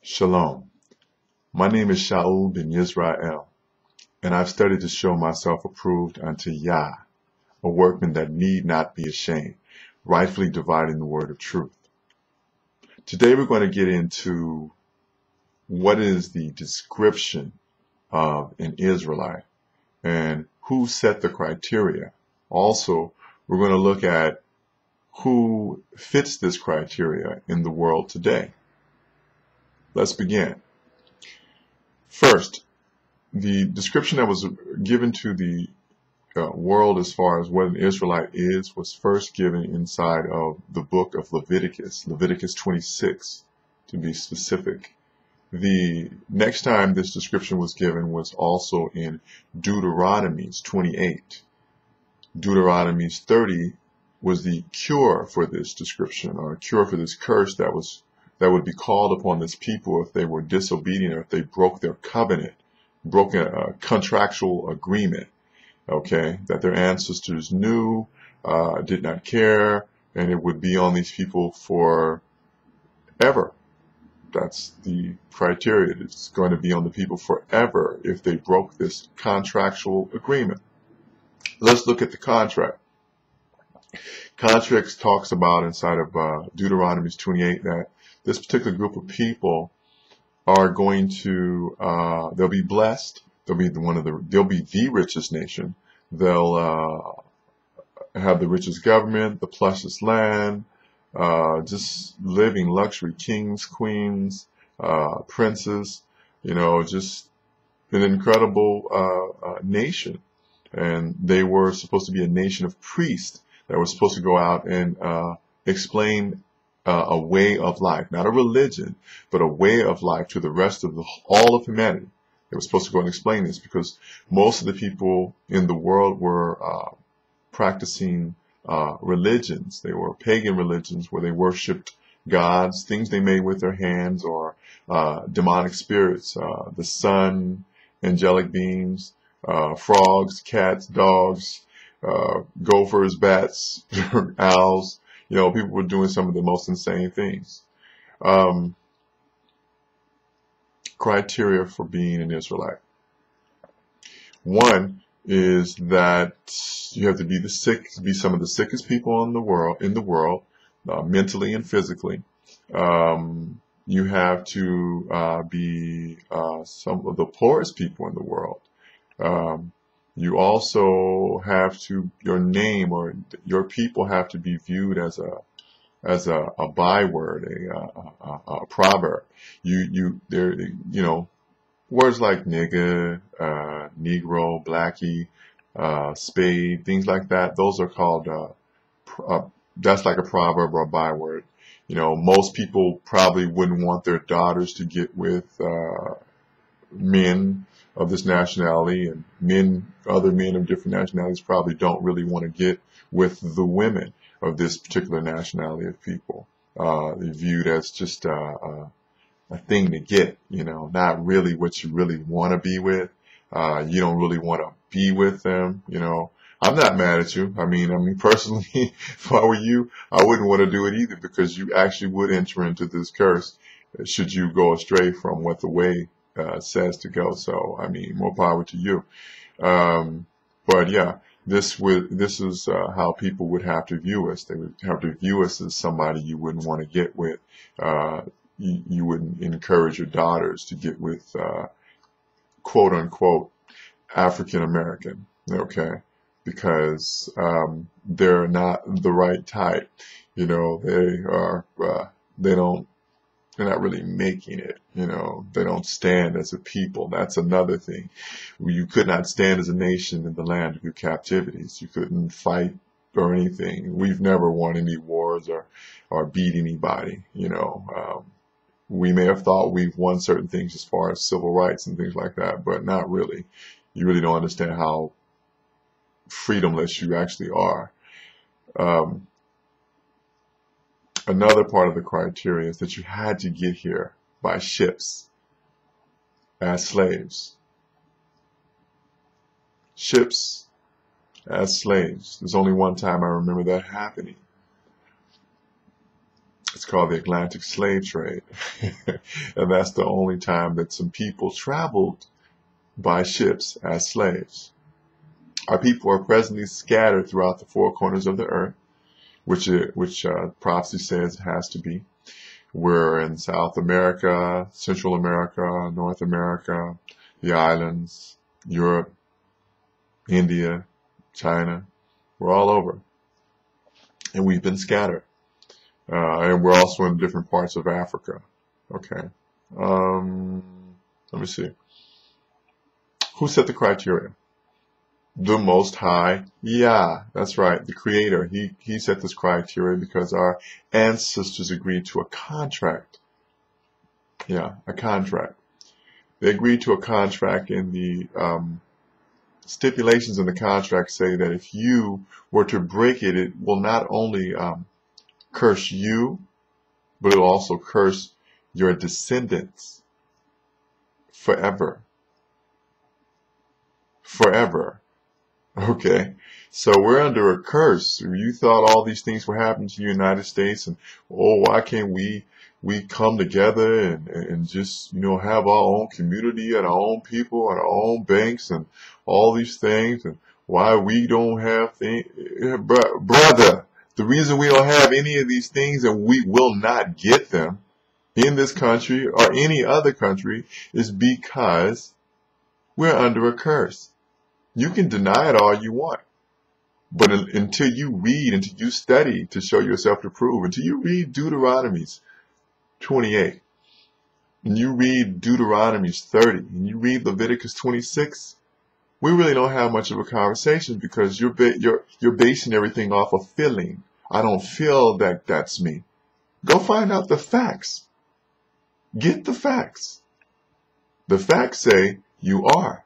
Shalom. My name is Yashra'al bin Israel, and I've studied to show myself approved unto Yah, a workman that need not be ashamed, rightfully dividing the word of truth. Today we're going to get into what is the description of an Israelite and who set the criteria. Also, we're going to look at who fits this criteria in the world today. Let's begin. First, the description that was given to the world as far as what an Israelite is was first given inside of the book of Leviticus, Leviticus 26 to be specific. The next time this description was given was also in Deuteronomy 28. Deuteronomy 30 was the cure for this description, or a cure for this curse that would be called upon this people if they were disobedient or if they broke their covenant, broke a contractual agreement, okay, that their ancestors knew, did not care, and it would be on these people forever. That's the criteria. It's going to be on the people forever if they broke this contractual agreement. Let's look at the contract. Contracts talks about inside of Deuteronomy 28 that this particular group of people are going to they'll be blessed. They'll be the richest nation. They'll have the richest government, the plushest land, just living luxury, kings, queens, princes, just an incredible nation. And they were supposed to be a nation of priests that were supposed to go out and explain a way of life, not a religion, but a way of life to the rest of all of humanity. They were supposed to go and explain this because most of the people in the world were practicing religions. They were pagan religions where they worshipped gods, things they made with their hands, or demonic spirits, the sun, angelic beings, frogs, cats, dogs, gophers, bats, owls. People were doing some of the most insane things. Criteria for being an Israelite. One is that you have to be some of the sickest people in the world, mentally and physically. You have to be some of the poorest people in the world. You also have to, your name or your people have to be viewed as a byword, a proverb. Words like nigga, negro, blackie, spade, things like that. Those are called, that's like a proverb or a byword. Most people probably wouldn't want their daughters to get with, men of this nationality, and other men of different nationalities probably don't really want to get with the women of this particular nationality of people. They're viewed as just a thing to get, not really what you really want to be with. You don't really want to be with them, I'm not mad at you. I mean, personally, if I were you, I wouldn't want to do it either because you actually would enter into this curse should you go astray from what the way says to go. So, more power to you. But yeah, this is how people would have to view us. They would have to view us as somebody you wouldn't want to get with. You wouldn't encourage your daughters to get with, quote unquote, African American. Okay. Because, they're not the right type. They're not really making it, they don't stand as a people. That's another thing. You could not stand as a nation in the land of your captivities. You couldn't fight or anything. We've never won any wars or beat anybody, we may have thought we've won certain things as far as civil rights and things like that, but not really. You really don't understand how freedomless you actually are. Another part of the criteria is that you had to get here by ships as slaves. Ships as slaves. There's only one time I remember that happening. It's called the Atlantic slave trade. And that's the only time that some people traveled by ships as slaves. Our people are presently scattered throughout the four corners of the earth, which prophecy says it has to be. We're in South America, Central America, North America, the islands, Europe, India, China. We're all over. And we've been scattered. And we're also in different parts of Africa. Okay. Let me see. Who set the criteria? The Most High, yeah, that's right, the Creator. He set this criteria because our ancestors agreed to a contract. Yeah, a contract. They agreed to a contract, and the stipulations in the contract say that if you were to break it, it will not only curse you, but it will also curse your descendants forever. Forever. Okay, so we're under a curse. You thought all these things were happening to the United States, and oh, why can't we come together and just, you know, have our own community and our own people and our own banks and all these things, and why we don't have things, brother. The reason we don't have any of these things, and we will not get them in this country or any other country, is because we're under a curse. You can deny it all you want, but until you read, until you study to show yourself to prove, until you read Deuteronomy 28, and you read Deuteronomy 30, and you read Leviticus 26, we really don't have much of a conversation, because you're basing everything off of feeling. I don't feel that that's me. Go find out the facts. Get the facts. The facts say you are.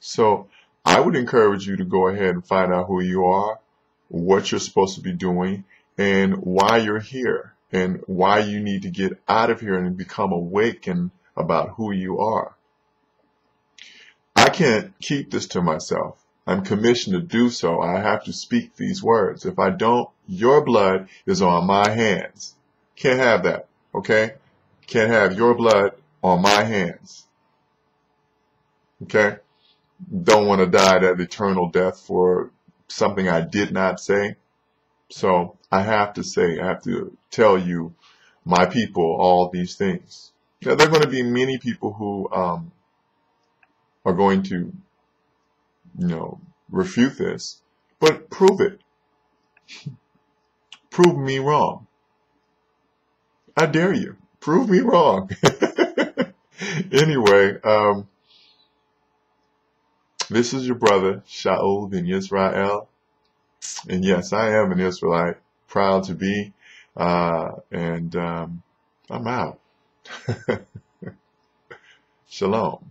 So I would encourage you to go ahead and find out who you are, what you're supposed to be doing, and why you're here, and why you need to get out of here and become awakened about who you are. I can't keep this to myself. I'm commissioned to do so. I have to speak these words. If I don't, your blood is on my hands. Can't have that, okay? Can't have your blood on my hands. Okay? Don't want to die that eternal death for something I did not say. So I have to tell you, my people, all these things. Now, there are going to be many people who are going to, you know, refute this, but prove it. Prove me wrong. I dare you. Prove me wrong. Anyway, this is your brother, Yashra'al bin Israel. And yes, I am an Israelite, proud to be, and I'm out. Shalom.